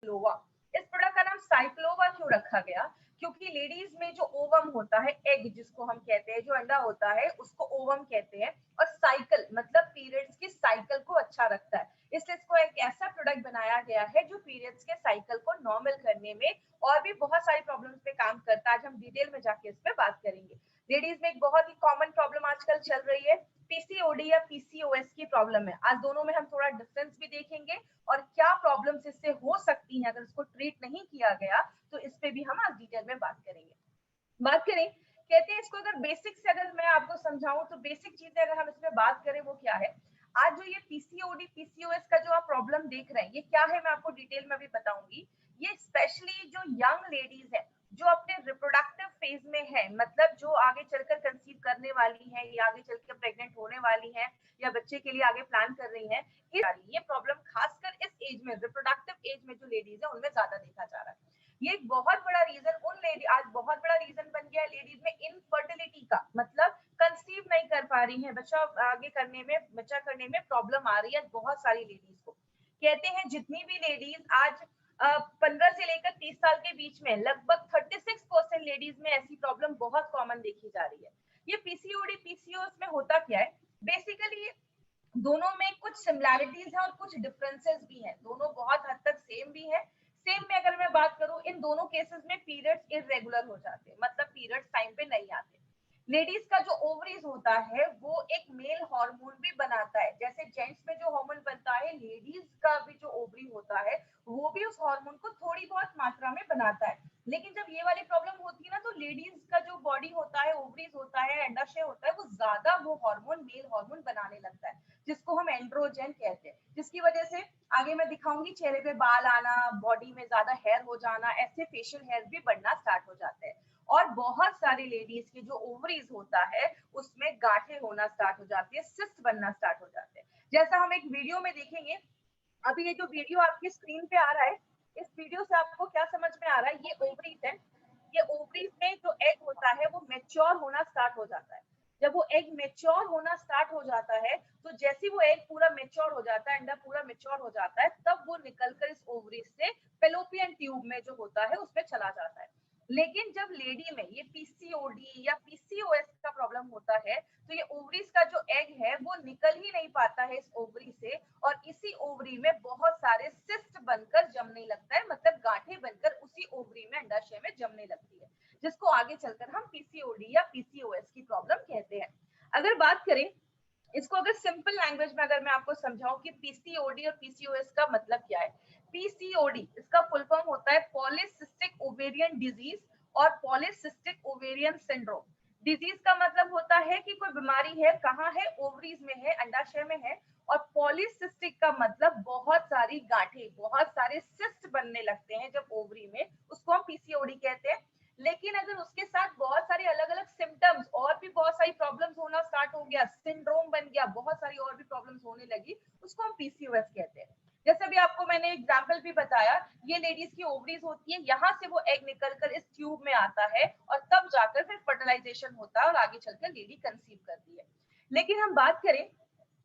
साइक्लोवा। इस प्रोडक्ट का नाम साइक्लोवा क्यों रखा गया? क्योंकि लेडीज में जो ओवम होता है, एग जिसको हम कहते हैं, जो अंडा होता है उसको ओवम कहते हैं, और साइकिल मतलब पीरियड्स की साइकिल को अच्छा रखता है। इसलिए इसको एक ऐसा प्रोडक्ट बनाया गया है जो पीरियड्स के साइकिल को नॉर्मल करने में और भी बहुत सारी प्रॉब्लम्स पे काम करता है। आज हम डिटेल में जाके इस पे बात करेंगे। लेडीज में एक बहुत ही कॉमन प्रॉब्लम आजकल चल रही है, पीसीओडी या पीसीओएस की प्रॉब्लम है। आज दोनों में हम थोड़ा डिफरेंस भी देखेंगे और क्या प्रॉब्लम्स इससे हो सकती हैं अगर इसको ट्रीट नहीं किया गया, तो इस पे भी हम आज डिटेल में बात करेंगे। बात करें, कहते हैं इसको अगर बेसिक से अगर मैं आपको समझाऊं तो बेसिक चीजें अगर हम इसमें बात करें वो क्या है। आज जो ये पीसीओडी पीसीओएस का जो आप प्रॉब्लम देख रहे हैं, ये क्या है मैं आपको डिटेल में भी बताऊंगी। ये स्पेशली जो यंग लेडीज है, जो अपने रिप्रोडक्टिव फेज में है, मतलब जो आगे चलकर कंसीव करने वाली है या आगे चलकर प्रेग्नेंट होने वाली है या बच्चे के लिए आगे प्लान कर रही है, ये प्रॉब्लम खासकर इस एज में, रिप्रोडक्टिव एज में जो लेडीज है उनमें ज्यादा देखा जा रहा है। ये एक बहुत बड़ा रीजन उन लेडी आज बहुत बड़ा रीजन बन गया है लेडीज में इनफर्टिलिटी का, मतलब कंसीव नहीं कर पा रही है, बच्चा आगे करने में, बच्चा करने में प्रॉब्लम आ रही है बहुत सारी लेडीज को। कहते हैं जितनी भी लेडीज आज 15 से लेकर 30 साल के बीच में लगभग 36% लेडीज में ऐसी प्रॉब्लम बहुत कॉमन देखी जा रही है। ये पीसीओडी पीसीओएस में होता क्या है, बेसिकली दोनों में कुछ सिमिलैरिटीज है और कुछ डिफरेंसेस भी हैं, दोनों बहुत हद तक सेम भी है। सेम में अगर मैं बात करूं, इन दोनों केसेस में पीरियड्स इरेगुलर हो जाते हैं, मतलब पीरियड्स टाइम पे नहीं आते। लेडीज का जो ओवरीज होता है वो एक मेल हार्मोन भी बनाता है, जैसे जेंट्स में जो हार्मोन बनता है, लेडीज का भी जो ओवरी होता है वो भी उस हार्मोन को थोड़ी बहुत मात्रा में बनाता है। लेकिन जब ये वाली प्रॉब्लम होती है ना, तो लेडीज का जो बॉडी होता है, ओवरीज होता है, अंडाशय होता है, वो ज्यादा वो हार्मोन मेल हार्मोन बनाने लगता है, जिसको हम एंड्रोजन कहते हैं, जिसकी वजह से आगे मैं दिखाऊंगी चेहरे पे बाल आना, बॉडी में ज्यादा हेयर हो जाना, ऐसे फेशियल हेयर भी बढ़ना स्टार्ट हो जाते हैं। और बहुत सारी लेडीज के जो ओवरीज होता है उसमें गांठें होना स्टार्ट हो जाती है, सिस्ट बनना स्टार्ट हो जाते हैं। जैसा हम एक वीडियो में देखेंगे, अभी ये जो वीडियो आपकी स्क्रीन पे आ रहा है, इस वीडियो से आपको क्या समझ में आ रहा है, ये ओवरीज है। ये ओवरीज में जो एग होता है वो मेच्योर होना स्टार्ट हो जाता है। जब वो एग मेच्योर होना स्टार्ट हो जाता है, तो जैसे वो एग पूरा मेच्योर हो जाता है, अंडा पूरा मेच्योर हो जाता है, तब वो निकलकर इस ओवरीज से फेलोपियन ट्यूब में जो होता है उसमें चला जाता है। लेकिन जब लेडी में ये पीसीओडी या पीसीओएस का प्रॉब्लम होता है, तो ये ओवरीज का जो एग है वो निकल ही नहीं पाता है इस ओवरी से, और इसी ओवरी में बहुत सारे सिस्ट बनकर जमने लगता है, मतलब गांठें बनकर उसी ओवरी में, अंडाशय में जमने लगती है, जिसको आगे चलकर हम पीसीओडी या पीसीओएस की प्रॉब्लम कहते हैं। अगर बात करें इसको, अगर सिंपल लैंग्वेज में अगर मैं आपको समझाऊं कि पीसीओडी और पीसीओएस का मतलब क्या है। पीसीओडी इसका फुल फॉर्म होता है पॉलीसिस्टिक ओवेरियन डिजीज और पॉलीसिस्टिक ओवेरियन सिंड्रोम। डिजीज का मतलब होता है कि कोई बीमारी है, कहाँ है, ओवरीज में है, अंडाशय में है। और पॉलीसिस्टिक का मतलब बहुत सारी गांठें, बहुत सारे सिस्ट बनने लगते हैं जब ओवरी में, उसको हम पीसीओडी कहते हैं। लेकिन अगर उसके साथ बहुत सारे अलग अलग सिम्टम्स और भी बहुत सारी प्रॉब्लम्स होना स्टार्ट हो गया, सिंड्रोम बन गया, बहुत सारी और भी प्रॉब्लम्स होने लगी, उसको हम पीसीओएस कहते हैं। जैसे भी आपको मैंने एग्जांपल भी बताया, ये लेडीज की ओवरीज होती है, यहाँ से वो एग निकलकर इस ट्यूब में आता है और तब जाकर फिर फर्टिलाइजेशन होता है और आगे चलकर लेडी कंसीव करती है। लेकिन हम बात करें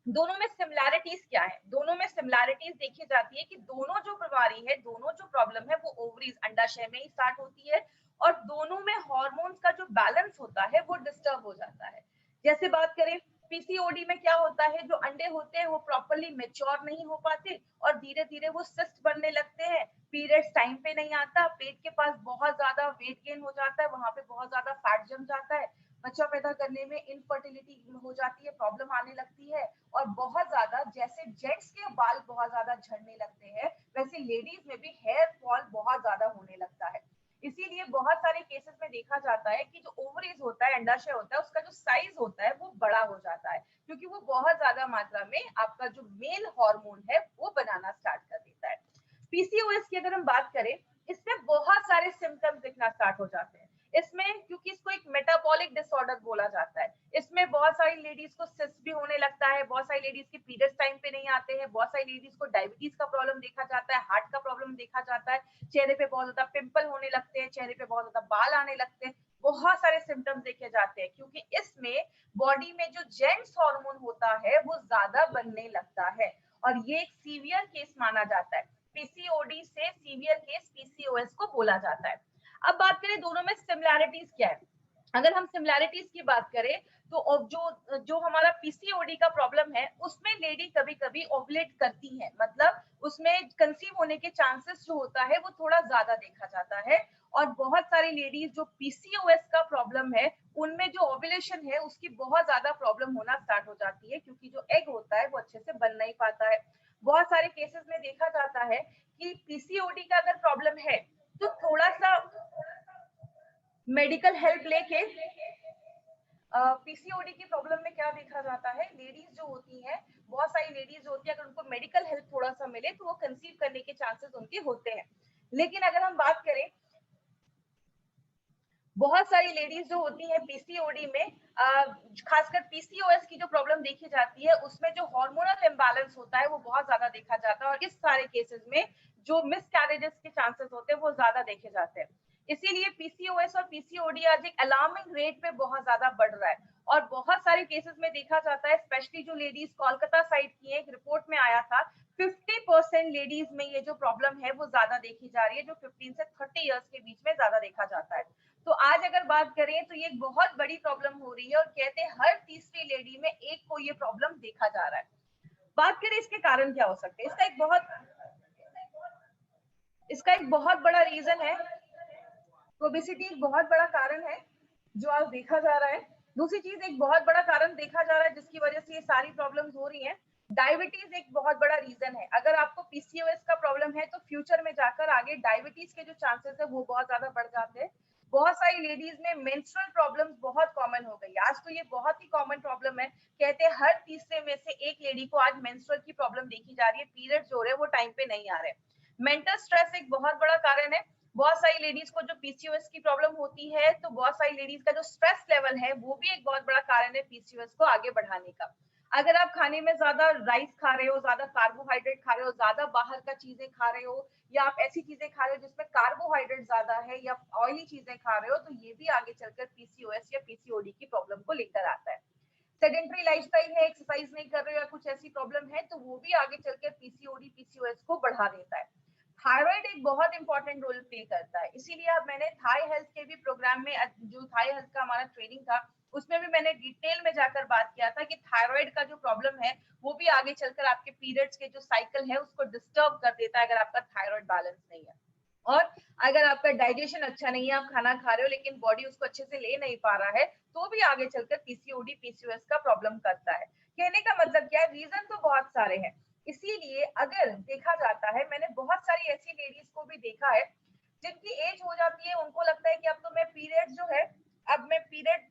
दोनों में सिमिलैरिटीज क्या है, दोनों में सिमिलैरिटीज देखी जाती है कि दोनों जो बीमारी है, दोनों जो प्रॉब्लम है वो ओवरीज अंडाशय में ही स्टार्ट होती है, और दोनों में हार्मोन्स का जो बैलेंस होता है वो डिस्टर्ब हो जाता है। जैसे बात करें पीसीओडी में क्या होता है, जो अंडे होते हैं वो प्रॉपर्ली मेच्योर नहीं हो पाते और धीरे धीरे वो सिस्ट बनने लगते हैं, पीरियड्स टाइम पे नहीं आता, पेट के पास बहुत ज्यादा वेट गेन हो जाता है, वहां पे बहुत ज्यादा फैट जम जाता है, बच्चा पैदा करने में इनफर्टिलिटी हो जाती है, प्रॉब्लम आने लगती है। और बहुत ज्यादा, जैसे जेंट्स के बाल बहुत ज्यादा झड़ने लगते हैं, वैसे लेडीज में भी हेयर फॉल बहुत ज्यादा होने लगता है। इसीलिए बहुत सारे केसेस में देखा जाता है कि जो ओवरीज होता है, अंडाशय होता है, उसका जो साइज होता है वो बड़ा हो जाता है, क्योंकि वो बहुत ज्यादा मात्रा में आपका जो मेल हार्मोन है वो बनाना स्टार्ट कर देता है। पीसीओएस की अगर हम बात करें, इसमें बहुत सारे सिम्टम्स दिखना स्टार्ट हो जाते हैं। इसमें क्योंकि इसको एक मेटाबॉलिक डिसऑर्डर बोला जाता है, इसमें बहुत सारी लेडीज को सिस्ट भी होने लगता है, बहुत सारी लेडीज के पीरियड्स टाइम पे नहीं आते हैं, बहुत सारी लेडीज को डायबिटीज का प्रॉब्लम देखा जाता है, हार्ट का प्रॉब्लम देखा जाता है, चेहरे पे बहुत ज्यादा पिंपल होने लगते हैं, चेहरे पे बहुत ज्यादा बाल आने लगते हैं, बहुत सारे सिम्टम्स देखे जाते हैं, क्योंकि इसमें बॉडी में जो जेंट्स हार्मोन होता है वो ज्यादा बनने लगता है, और ये एक सीवियर केस माना जाता है। पीसीओडी से सीवियर केस पीसीओएस को बोला जाता है। अब बात करें दोनों में सिमिलैरिटीज क्या है। अगर हम सिमिलैरिटीज की बात करें तो जो जो हमारा पीसीओडी का प्रॉब्लम है उसमें लेडी कभी कभी ओवुलेट करती है, मतलब उसमें कंसीव होने के चांसेस जो होता है वो थोड़ा ज्यादा देखा जाता है। और बहुत सारी लेडीज जो पीसीओएस का प्रॉब्लम है उनमें जो ओवुलेशन है उसकी बहुत ज्यादा प्रॉब्लम होना स्टार्ट हो जाती है, क्योंकि जो एग होता है वो अच्छे से बन नहीं पाता है। बहुत सारे केसेस में देखा जाता है कि पीसीओडी का अगर प्रॉब्लम है तो थोड़ा सा मेडिकल हेल्प लेके पीसीओडी की प्रॉब्लम में क्या देखा जाता है, लेडीज जो होती हैं, बहुत सारी लेडीज होती है, अगर उनको मेडिकल हेल्प थोड़ा सा मिले तो वो कंसीव करने के चांसेस उनके होते हैं। लेकिन अगर हम बात करें, बहुत सारी लेडीज जो होती है पीसीओडी में, खासकर पीसीओएस की जो प्रॉब्लम देखी जाती है उसमें जो हार्मोनल इम्बैलेंस होता है वो बहुत ज्यादा देखा जाता है, और इस सारे केसेस में जो मिसकैरेजेस के चांसेस होते हैं वो ज्यादा देखे जाते हैं। इसीलिए पीसीओएस और पीसीओडी आज एक अलार्मिंग रेट पे बहुत ज्यादा बढ़ रहा है। और बहुत सारे केसेस में देखा जाता है, स्पेशली जो लेडीज कोलकाता साइड की है, एक रिपोर्ट में आया था 50% लेडीज में ये जो प्रॉब्लम है वो ज्यादा देखी जा रही है, जो 15 से 30 इयर्स के बीच में ज्यादा देखा जाता है। तो आज अगर बात करें तो ये एक बहुत बड़ी प्रॉब्लम हो रही है, और कहते हैं हर तीसरी लेडी में एक को ये प्रॉब्लम देखा जा रहा है। बात करें इसके कारण क्या हो सकते हैं, इसका एक बहुत बड़ा रीजन है, ओबेसिटी एक बहुत बड़ा कारण है जो आज देखा जा रहा है। दूसरी चीज, एक बहुत बड़ा कारण देखा जा रहा है जिसकी वजह से ये सारी प्रॉब्लम्स हो रही हैं, डायबिटीज एक बहुत बड़ा रीजन है। अगर आपको पीसीओएस का प्रॉब्लम है तो फ्यूचर में जाकर आगे डायबिटीज के जो चांसेस है वो बहुत ज्यादा बढ़ जाते हैं। बहुत सारी लेडीज में मेंस्ट्रुअल प्रॉब्लम्स बहुत कॉमन हो गई, आज तो ये बहुत ही कॉमन प्रॉब्लम है। कहते हैं हर तीसरे में से एक लेडी को आज मेंस्ट्रुअल की प्रॉब्लम देखी जा रही है, पीरियड्स हो रहे हैं वो टाइम पे नहीं आ रहे। मेंटल स्ट्रेस एक बहुत बड़ा कारण है। बहुत सारी लेडीज को जो पीसीओएस की प्रॉब्लम होती है तो बहुत सारी लेडीज का जो स्ट्रेस लेवल है वो भी एक बहुत बड़ा कारण है पीसीओएस को आगे बढ़ाने का। अगर आप खाने में ज्यादा राइस खा रहे हो, ज्यादा कार्बोहाइड्रेट खा रहे हो, ज्यादा बाहर का चीजें खा रहे हो, या आप ऐसी चीजें खा रहे हो जिसमें कार्बोहाइड्रेट ज्यादा है, या ऑयली चीजें खा रहे हो, तो ये भी आगे चलकर पीसीओएस या पीसीओडी की प्रॉब्लम को लेकर आता है। सेडेंटरी लाइफस्टाइल है, एक्सरसाइज नहीं कर रहे हो या कुछ ऐसी प्रॉब्लम है तो वो भी आगे चलकर पीसीओडी पीसीओएस को बढ़ा देता है। थायराइड एक बहुत इंपॉर्टेंट रोल प्ले करता है, इसीलिए अब मैंने थाई हेल्थ के भी प्रोग्राम में, जो थाई हेल्थ का हमारा ट्रेनिंग था उसमें भी मैंने डिटेल में जाकर बात किया था कि थायराइड का जो प्रॉब्लम है वो भी आगे चलकर आपके पीरियड्स के जो साइकिल है उसको डिस्टर्ब कर देता है अगर आपका थायराइड बैलेंस नहीं है। और अगर आपका डाइजेशन अच्छा नहीं है, आप खाना खा रहे हो लेकिन बॉडी उसको अच्छे से ले नहीं पा रहा है, तो भी आगे चलकर पीसीओडी पीसीओएस का प्रॉब्लम करता है। कहने का मतलब क्या है, रीजन तो बहुत सारे हैं। इसीलिए अगर देखा जाता है, मैंने बहुत सारी ऐसी लेडीज को भी देखा है जिनकी एज हो जाती है, उनको लगता है कि अब तो मैं पीरियड जो है, अब मैं पीरियड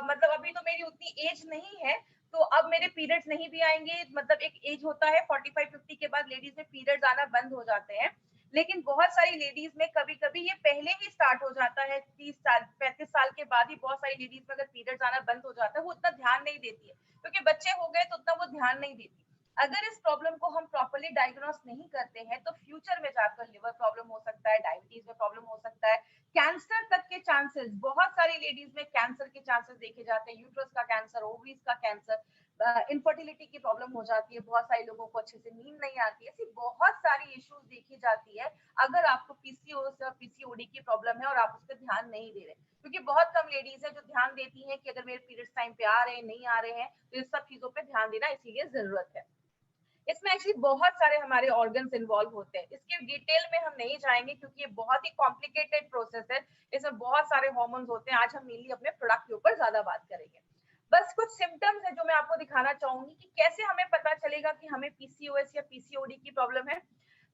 मतलब अभी तो मेरी उतनी एज नहीं है तो अब मेरे पीरियड्स नहीं भी आएंगे, मतलब एक एज होता है 45-50 के बाद लेडीज में पीरियड्स आना बंद हो जाते हैं। लेकिन बहुत सारी लेडीज में कभी कभी ये पहले ही स्टार्ट हो जाता है, 30 साल 35 साल के बाद ही बहुत सारी लेडीज में अगर पीरियड्स आना बंद हो जाता है, वो उतना ध्यान नहीं देती है क्योंकि बच्चे हो गए तो उतना वो ध्यान नहीं देती। अगर इस प्रॉब्लम को हम प्रॉपर्ली डायग्नोस नहीं करते हैं तो फ्यूचर में जाकर लिवर प्रॉब्लम हो सकता है, डायबिटीज में प्रॉब्लम हो सकता है, कैंसर तक के चांसेस, बहुत सारी लेडीज में कैंसर के चांसेस देखे जाते हैं, यूट्रस का कैंसर, ओवरीज का कैंसर, इनफर्टिलिटी की प्रॉब्लम हो जाती है, बहुत सारे लोगों को अच्छे से नींद नहीं आती है, ऐसी बहुत सारी इश्यूज देखी जाती है अगर आपको पीसीओएस या पीसीओडी की प्रॉब्लम है और आप उस पर ध्यान नहीं दे रहे। क्योंकि बहुत कम लेडीज है जो ध्यान देती हैं कि अगर मेरे पीरियड्स टाइम पे आ रहे हैं नहीं आ रहे हैं, तो इस सब चीजों पे ध्यान देना इसीलिए जरूरत है। इसमें एक्चुअली बहुत सारे हमारे ऑर्गन्स इन्वॉल्व होते हैं, इसके डिटेल में हम नहीं जाएंगे क्योंकि ये बहुत ही कॉम्प्लिकेटेड प्रोसेस है, इसमें बहुत सारे हार्मोन्स होते हैं। आज हम मेनली अपने प्रोडक्ट के ऊपर ज्यादा बात करेंगे। बस कुछ सिम्टम्स है जो मैं आपको दिखाना चाहूंगी कि कैसे हमें पता चलेगा कि हमें पीसीओएस या पीसीओडी की प्रॉब्लम है।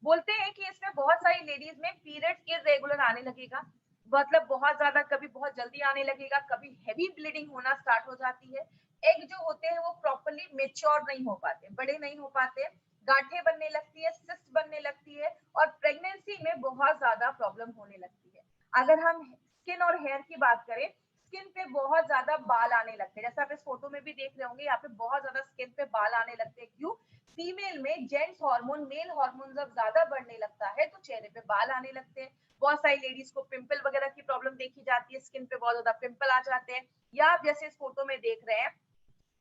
बोलते हैं कि इसमें बहुत सारी लेडीज में पीरियड्स इरेगुलर आने लगेगा, मतलब बहुत ज्यादा, कभी बहुत जल्दी आने लगेगा, कभी हेवी ब्लीडिंग होना स्टार्ट हो जाती है, एग जो होते हैं वो प्रॉपर्ली मेच्योर नहीं हो पाते, बड़े नहीं हो पाते, गांठें बनने लगती है, सिस्ट बनने लगती है, और प्रेगनेंसी में बहुत ज्यादा प्रॉब्लम होने लगती है। अगर हम स्किन और हेयर की बात करें, स्किन पे बहुत ज्यादा बाल आने लगते हैं, जैसे आप इस फोटो में भी देख रहे होंगे, यहाँ पे बहुत ज्यादा स्किन पे बाल आने लगते हैं। क्यों? फीमेल में जेंट्स हार्मोन, मेल हार्मोन जब ज्यादा बढ़ने लगता है तो चेहरे पे बाल आने लगते हैं। बहुत सारी लेडीज को पिंपल वगैरह की प्रॉब्लम देखी जाती है, स्किन पे बहुत ज्यादा पिंपल आ जाते हैं, या आप जैसे इस फोटो में देख रहे हैं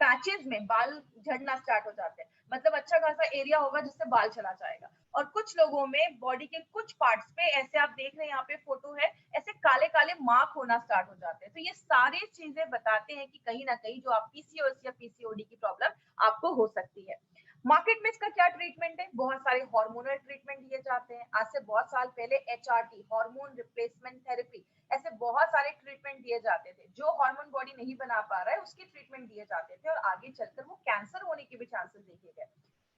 पैचेस में बाल झड़ना स्टार्ट हो जाते हैं, मतलब अच्छा खासा एरिया होगा जिससे बाल चला जाएगा, और कुछ लोगों में बॉडी के कुछ पार्ट्स पे ऐसे आप देख रहे हैं यहाँ पे फोटो है, ऐसे काले काले मार्क होना स्टार्ट हो जाते हैं। तो ये सारी चीजें बताते हैं कि कहीं ना कहीं जो आप पीसीओएस या पीसीओडी की प्रॉब्लम आपको हो सकती है। मार्केट में इसका क्या ट्रीटमेंट है? बहुत सारे हार्मोनल ट्रीटमेंट दिए जाते हैं। आज से बहुत साल पहले एचआरटी, हार्मोन रिप्लेसमेंट थेरेपी, ऐसे बहुत सारे ट्रीटमेंट दिए जाते थे। जो हार्मोन बॉडी नहीं बना पा रहा है उसकी ट्रीटमेंट दिए जाते थे और आगे चलकर वो कैंसर होने के भी चांसेस देखे गए।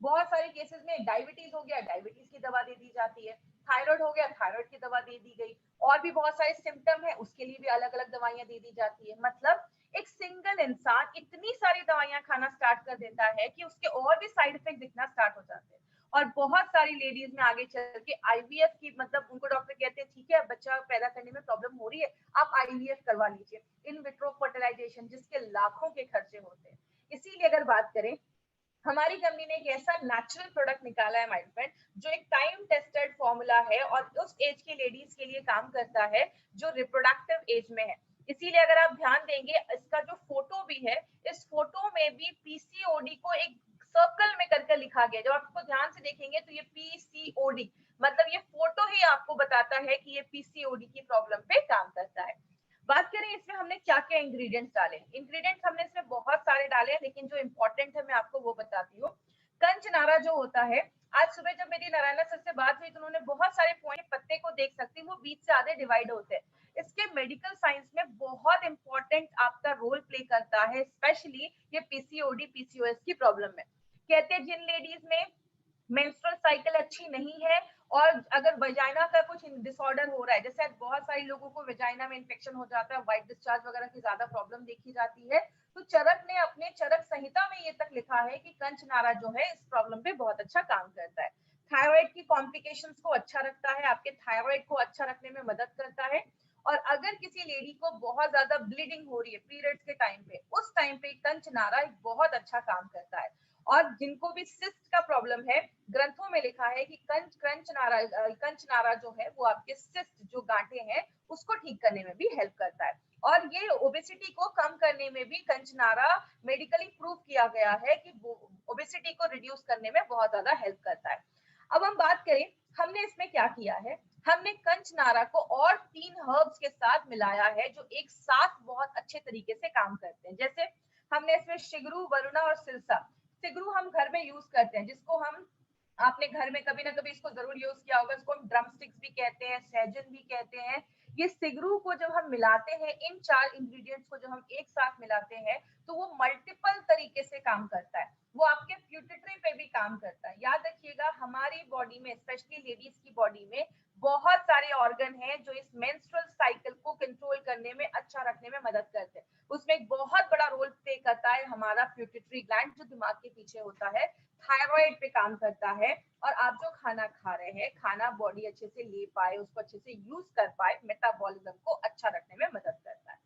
बहुत सारे केसेस में डायबिटीज हो गया, डायबिटीज की दवा दे दी जाती है। थायराइड हो गया, थायराइड की दवा दे दी गई। और भी बहुत सारे सिम्टम है, उसके लिए भी अलग अलग दवाइयां दे दी जाती है। मतलब एक सिंगल इंसान इतनी सारी दवाइयां खाना स्टार्ट कर देता है कि उसके और भी साइड इफेक्ट दिखना स्टार्ट हो जाते हैं। और बहुत सारी लेडीज में आगे चल के आईवीएफ की, मतलब उनको डॉक्टर कहते हैं ठीक है बच्चा पैदा करने में प्रॉब्लम हो रही है, आप आईवीएफ करवा लीजिए, इन विट्रो फर्टिलाइजेशन, जिसके लाखों के खर्चे होते हैं। इसीलिए अगर बात करें, हमारी कंपनी ने एक ऐसा नेचुरल प्रोडक्ट निकाला है माय फ्रेंड, जो एक टाइम टेस्टेड फॉर्मूला है और उस एज की लेडीज के लिए काम करता है जो रिप्रोडक्टिव एज में है। इसीलिए अगर आप ध्यान देंगे, इसका जो फोटो भी है, इस फोटो में भी पीसीओडी को एक सर्कल में करके लिखा गया। जब आप इसको ध्यान से देखेंगे तो ये पीसीओडी, मतलब ये फोटो ही आपको बताता है कि ये पीसीओडी की प्रॉब्लम पे काम करता है। बात करें इसमें हमने क्या क्या इंग्रेडिएंट्स डाले। इंग्रेडिएंट्स हमने इसमें बहुत सारे डाले हैं, लेकिन जो इंपॉर्टेंट है मैं आपको वो बताती हूँ। कंचनारा जो होता है, आज सुबह जब मेरी नारायणा सर से बात हुई तो उन्होंने बहुत सारे पॉइंट, पत्ते को देख सकते हैं वो बीच से आधे डिवाइड होते हैं। इसके मेडिकल साइंस में बहुत इंपॉर्टेंट आपका रोल प्ले करता है, स्पेशली ये पीसीओडी पीसीओएस की प्रॉब्लम में। कहते हैं जिन लेडीज में मेंस्ट्रुअल साइकिल अच्छी नहीं है और अगर वजाइना का कुछ डिसऑर्डर हो रहा है, जैसे बहुत सारे लोगों को वजाइना में इन्फेक्शन हो जाता है, व्हाइट डिस्चार्ज वगैरह की ज्यादा प्रॉब्लम देखी जाती है, तो चरक ने अपने चरक संहिता में ये तक लिखा है कि कंचनारा जो है इस प्रॉब्लम पे बहुत अच्छा काम करता है। थायराइड की कॉम्प्लिकेशंस को अच्छा रखता है, आपके थायराइड को अच्छा रखने में मदद करता है। और अगर किसी लेडी को बहुत ज्यादा ब्लीडिंग हो रही है पीरियड्स के टाइम पे, उस टाइम पे कंचनारा एक बहुत अच्छा काम करता है। और जिनको भी सिस्ट का प्रॉब्लम है, ग्रंथों में लिखा है कि कंचनारा जो है वो आपके सिस्ट जो गांठे हैं उसको ठीक करने में भी हेल्प करता है। और ये ओबेसिटी को कम करने में भी कंचनारा मेडिकली प्रूव किया गया है कि ओबेसिटी को रिड्यूस करने में बहुत ज्यादा हेल्प करता है। अब हम बात करें हमने इसमें क्या किया है। हमने कंचनारा को और 3 हर्ब्स के साथ मिलाया है जो एक साथ बहुत अच्छे तरीके से काम करते हैं। जैसे हमने इसमें शिगरू, वरुणा और सिरसा। सिगरू हम घर में यूज करते हैं, जिसको हम, आपने घर में कभी ना कभी इसको जरूर यूज किया होगा, इसको हम ड्रम स्टिक्स भी कहते हैं, सहजन भी कहते हैं। ये सिगरू को जब हम मिलाते हैं, इन 4 इंग्रेडिएंट्स को जब हम एक साथ मिलाते हैं तो वो मल्टीपल तरीके से काम करता है। वो आपके प्यूटिट्री पे भी काम करता है। याद रखिएगा, हमारी बॉडी में, स्पेशली लेडीज की बॉडी में बहुत सारे ऑर्गन हैं जो इस मेंस्ट्रुअल साइकिल को कंट्रोल करने में, अच्छा रखने में मदद करते हैं। उसमें एक बहुत बड़ा रोल प्ले करता है हमारा प्यूटिट्री ग्लैंड जो दिमाग के पीछे होता है। थायराइड पे काम करता है। और आप जो खाना खा रहे हैं, खाना बॉडी अच्छे से ले पाए, उसको अच्छे से यूज कर पाए, मेटाबॉलिज्म को अच्छा रखने में मदद करता है।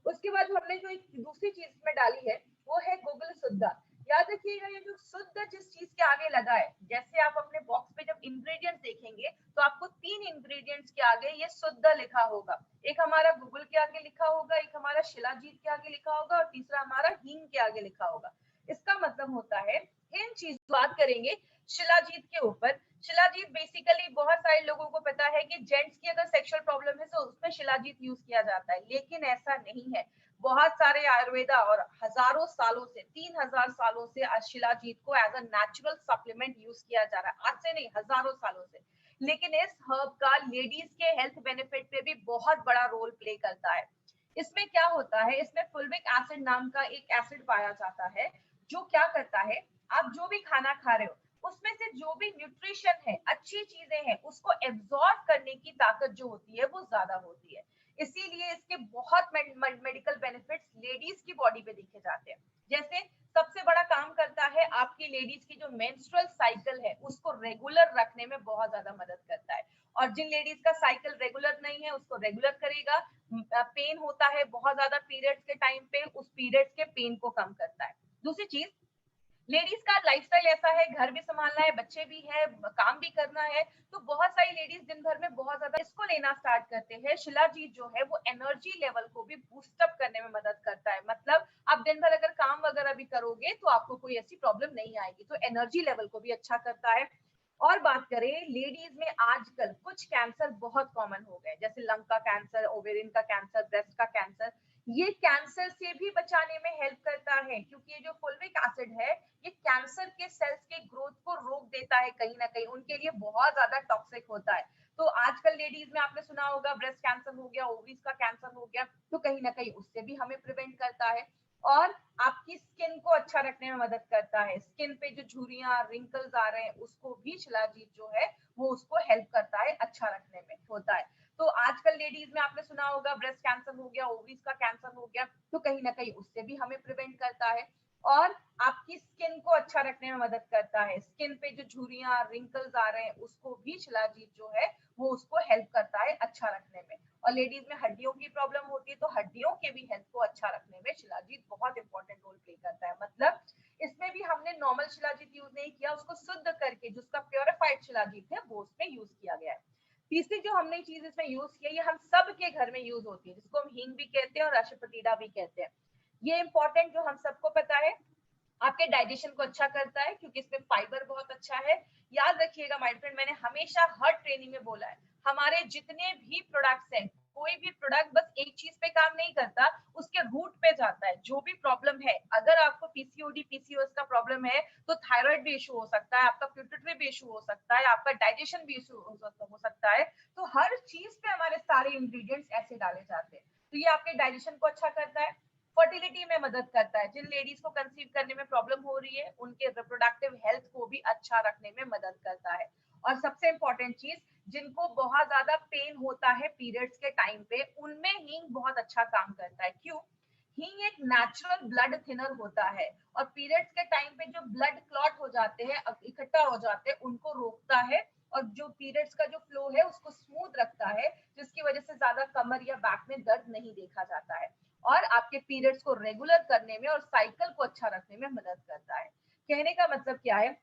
उसके बाद हमने जो एक दूसरी चीज में डाली है वो है गुगल शुद्धा। याद रखिएगा, ये जो शुद्ध जिस चीज के आगे लगा है, जैसे आप अपने बॉक्स पे जब इंग्रेडिएंट्स देखेंगे तो आपको 3 इंग्रेडिएंट्स के आगे ये शुद्ध लिखा होगा। एक हमारा गूगल के आगे लिखा होगा, एक हमारा शिलाजीत के आगे लिखा होगा और तीसरा हमारा हींग के आगे लिखा होगा। इसका मतलब होता है, इन चीज बात करेंगे शिलाजीत के ऊपर। शिलाजीत बेसिकली बहुत सारे लोगों को पता है कि जेंट्स की अगर सेक्सुअल प्रॉब्लम है तो उसमें शिलाजीत यूज किया जाता है, लेकिन ऐसा नहीं है। बहुत सारे आयुर्वेदा और हजारों सालों से, 3000 सालों से शिलाजीत को as a natural supplement use किया जा रहा है, आज से नहीं हजारों सालों से। लेकिन इस हर्ब का लेडीज के हेल्थ बेनिफिट पे भी बहुत बड़ा रोल प्ले करता है। इसमें क्या होता है, इसमें फुल्विक एसिड नाम का एक एसिड पाया जाता है, जो क्या करता है, आप जो भी खाना खा रहे हो उसमें से जो भी न्यूट्रिशन है, अच्छी चीजें हैं, उसको एब्जॉर्ब करने की ताकत जो होती है वो ज्यादा होती है। इसीलिए इसके बहुत मेडिकल बेनिफिट्स लेडीज की बॉडी पे देखे जाते हैं। जैसे सबसे बड़ा काम करता है, आपकी लेडीज की जो मेंस्ट्रुअल साइकिल है उसको रेगुलर रखने में बहुत ज्यादा मदद करता है। और जिन लेडीज का साइकिल रेगुलर नहीं है उसको रेगुलर करेगा। पेन होता है बहुत ज्यादा पीरियड्स के टाइम पे, उस पीरियड्स के पेन को कम करता है। दूसरी चीज, लेडीज का लाइफस्टाइल ऐसा है, घर भी संभालना है, बच्चे भी है, काम भी करना है, तो बहुत सारी लेडीज दिन भर में बहुत ज्यादा इसको लेना स्टार्ट करते हैं। शिलाजीत जो है वो एनर्जी लेवल को भी बूस्ट अप करने में मदद करता है। मतलब आप दिन भर अगर काम वगैरह भी करोगे तो आपको कोई ऐसी प्रॉब्लम नहीं आएगी, तो एनर्जी लेवल को भी अच्छा करता है। और बात करें लेडीज में आजकल कुछ कैंसर बहुत कॉमन हो गए, जैसे लंग का कैंसर, ओवेरियन का कैंसर, ब्रेस्ट का कैंसर। ये कैंसर से भी बचाने में हेल्प करता है, क्योंकि ये जो फुलविक एसिड है ये कैंसर के सेल्स के ग्रोथ को रोक देता है, कहीं ना कहीं उनके लिए बहुत ज्यादा टॉक्सिक होता है। तो आजकल लेडीज में आपने सुना होगा ब्रेस्ट कैंसर हो गया, ओवरीज का कैंसर हो गया, तो कहीं ना कहीं उससे भी हमें प्रिवेंट करता है। और आपकी स्किन को अच्छा रखने में मदद करता है, स्किन पे जो झुर्रियां रिंकल्स आ रहे हैं उसको भी शिलाजीत जो है वो उसको हेल्प करता है अच्छा रखने में होता है। तो आजकल लेडीज में आपने सुना होगा ब्रेस्ट कैंसर हो गया, ओवरीज का कैंसर हो गया, तो कहीं ना कहीं उससे भी हमें प्रिवेंट करता है। और आपकी स्किन को अच्छा रखने में मदद करता है, स्किन पे जो झुर्रियां रिंकल्स आ रहे हैं उसको भी शिलाजीत जो है वो उसको हेल्प करता है अच्छा रखने में। और लेडीज में हड्डियों की प्रॉब्लम होती है, तो हड्डियों के भी हेल्थ को अच्छा रखने में शिलाजीत बहुत इंपॉर्टेंट रोल प्ले करता है। मतलब इसमें भी हमने नॉर्मल शिलाजीत यूज नहीं किया, उसको शुद्ध करके जिसका प्योरिफाइड शिलाजीत है वो उसमें यूज किया गया है। तीसरी जो हमने चीज इसमें यूज की है, ये हम सब के घर में यूज होती है, जिसको हम हींग भी कहते हैं और अशफतीडा भी कहते हैं। ये इंपॉर्टेंट जो हम सबको पता है, आपके डाइजेशन को अच्छा करता है क्योंकि इसमें फाइबर बहुत अच्छा है। याद रखिएगा माय फ्रेंड, मैंने हमेशा हर ट्रेनिंग में बोला है, हमारे जितने भी प्रोडक्ट्स हैं, कोई भी प्रोडक्ट बस एक चीज पे काम नहीं करता, उसके रूट पे जाता है। जो भी प्रॉब्लम है, अगर आपको पीसीओडी पीसीओएस का प्रॉब्लम है तो थायराइड भी इशू हो सकता है, आपका प्यूटरी भी इशू हो सकता है, आपका डाइजेशन भी इशू हो सकता है। तो हर चीज पे हमारे सारे इंग्रेडिएंट्स ऐसे डाले जाते हैं। तो ये आपके डाइजेशन को अच्छा करता है, फर्टिलिटी में मदद करता है, जिन लेडीज को कंसीव करने में प्रॉब्लम हो रही है उनके रिप्रोडक्टिव हेल्थ को भी अच्छा रखने में मदद करता है। और सबसे इंपॉर्टेंट चीज, जिनको बहुत ज्यादा पेन होता है पीरियड्स के टाइम पे, उनमें हींग बहुत अच्छा काम करता है। क्यों? हींग एक नेचुरल ब्लड थिनर होता है, और पीरियड्स के टाइम पे जो ब्लड क्लॉट हो जाते हैं, इकट्ठा हो जाते हैं, उनको रोकता है। और जो पीरियड्स का जो फ्लो है उसको स्मूथ रखता है, जिसकी वजह से ज्यादा कमर या बैक में दर्द नहीं देखा जाता है। और आपके पीरियड्स को रेगुलर करने में और साइकिल को अच्छा रखने में मदद करता है। कहने का मतलब क्या है,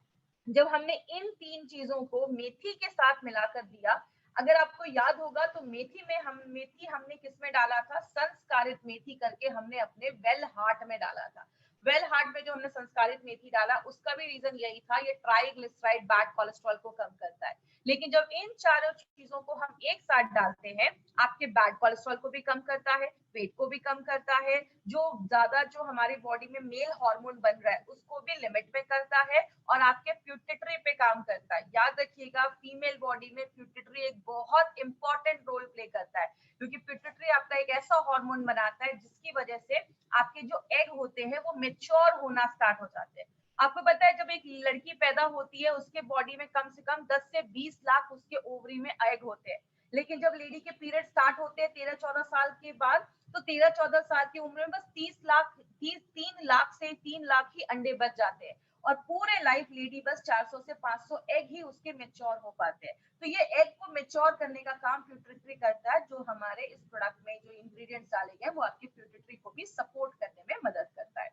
जब हमने इन तीन चीजों को मेथी के साथ मिलाकर दिया, अगर आपको याद होगा तो मेथी हमने किस में डाला था, संस्कारित मेथी करके हमने अपने वेल हार्ट में डाला था। वेल हार्ट में जो हमने संस्कारित मेथी डाला उसका भी रीजन यही था, ये ट्राइग्लिसराइड बैड कोलेस्ट्रॉल को कम करता है। लेकिन जब इन चारों चीजों को हम एक साथ डालते हैं, आपके बैड कोलेस्ट्रॉल को भी कम करता है, वेट को भी कम करता है, जो ज्यादा जो हमारी बॉडी में मेल हार्मोन बन रहा है उसको भी लिमिट में करता है, और आपके प्यूटिटरी पे काम करता है। याद रखिएगा, फीमेल बॉडी में प्यूटिटरी एक बहुत इंपॉर्टेंट रोल प्ले करता है, क्योंकि प्यूटिटरी आपका एक ऐसा हार्मोन बनाता है जिसकी वजह से आपके जो एग होते हैं वो मेच्योर होना स्टार्ट हो जाते हैं। आपको पता है, जब एक लड़की पैदा होती है उसके बॉडी में कम से कम 10 से 20 लाख उसके ओवरी में एग होते हैं। लेकिन जब लेडी के पीरियड स्टार्ट होते हैं 13-14 साल के बाद, तो 13-14 साल की उम्र में बस 3 लाख से 3 लाख ही अंडे बच जाते हैं, और पूरे लाइफ लेडी बस 400 से 500 एग ही उसके मेच्योर हो पाते हैं। तो ये एग को मेच्योर करने का काम प्यूटिटरी करता है, जो हमारे इस प्रोडक्ट में जो इंग्रेडिएंट्स डाले गए वो आपकी प्यूटिटरी को भी सपोर्ट करने में मदद करता है।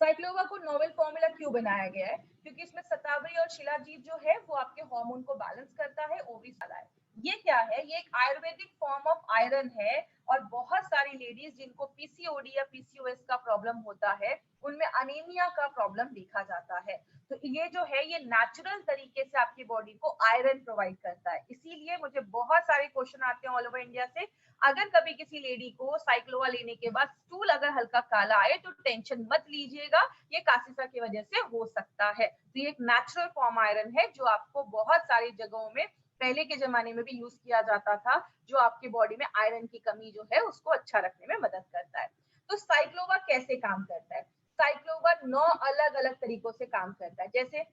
साइक्लोवा को नोवेल फॉर्मूला क्यों बनाया गया है? क्योंकि इसमें शतावरी और शिलाजीत जो है वो आपके हार्मोन को बैलेंस करता है, ओवरी वाला है। ये क्या है? ये एक आयुर्वेदिक फॉर्म ऑफ आयरन है, और बहुत सारी लेडीज जिनको पीसीओडी या पीसीओएस का प्रॉब्लम होता है उनमें अनीमिया का प्रॉब्लम देखा जाता है। तो ये जो है ये नेचुरल तरीके से आपकी बॉडी को आयरन प्रोवाइड करता है। इसीलिए मुझे बहुत सारे क्वेश्चन आते हैं ऑल ओवर इंडिया से, अगर कभी किसी लेडी को साइक्लोवा लेने के बाद स्टूल अगर हल्का काला आए तो टेंशन मत लीजिएगा, ये कासिसा की वजह से हो सकता है। तो ये एक नेचुरल फॉर्म आयरन है जो आपको बहुत सारी जगहों में पहले के जमाने में भी यूज किया जाता था, जो आपकी बॉडी में आयरन की कमी जो है उसको अच्छा रखने में मदद करता है। तो साइक्लोवा कैसे काम करता है? साइक्लोवा 9 अलग अलग तरीकों से काम करता है। जैसे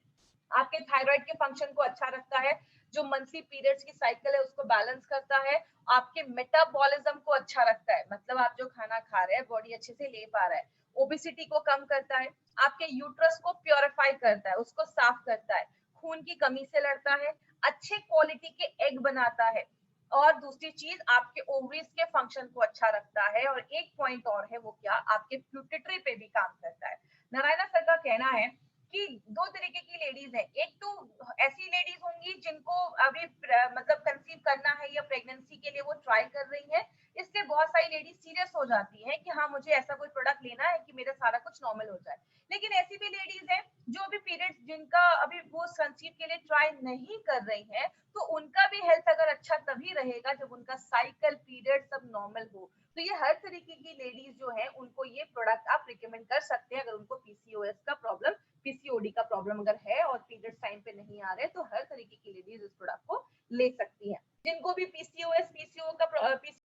आपके थायराइड के फंक्शन को अच्छा रखता है, जो मंथली पीरियड्स की साइकिल है उसको बैलेंस करता है, आपके मेटाबॉलिज्म को अच्छा रखता है, मतलब आप जो खाना खा रहे हैं बॉडी अच्छे से ले पा रहा है, ओबेसिटी को कम करता है, आपके यूट्रस को प्योरीफाई करता है, उसको साफ करता है, खून की कमी से लड़ता है, अच्छे क्वालिटी के एग बनाता है, और दूसरी चीज आपके ओवरीज के फंक्शन को अच्छा रखता है, और एक पॉइंट और है, वो क्या, आपके प्यूटिटरी पे भी काम करता है। नारायणा सर का कहना है कि दो तरीके की लेडीज है, एक तो ऐसी लेडीज होंगी जिनको अभी मतलब कंसीव करना है या प्रेगनेंसी के लिए वो ट्राई कर रही है, इससे बहुत सारी लेडीज सीरियस हो जाती है कि हाँ मुझे ऐसा कोई प्रोडक्ट लेना है कि मेरा सारा कुछ नॉर्मल हो जाए। लेकिन ऐसी भी लेडीज है जो भी पीरियड्स जिनका अभी वो कंसीव के लिए ट्राई नहीं कर रही हैं, तो उनका भी हेल्थ अगर अच्छा तभी रहेगा जब उनका साइकिल पीरियड सब नॉर्मल हो। तो ये हर तरीके की लेडीज जो है उनको ये प्रोडक्ट आप रिकमेंड कर सकते हैं अगर उनको पीसीओएस का प्रॉब्लम, पीसीओडी का प्रॉब्लम अगर है और पीरियड्स टाइम पे नहीं आ रहे तो हर तरीके की लेडीज इस प्रोडक्ट को ले सकती है। जिनको भी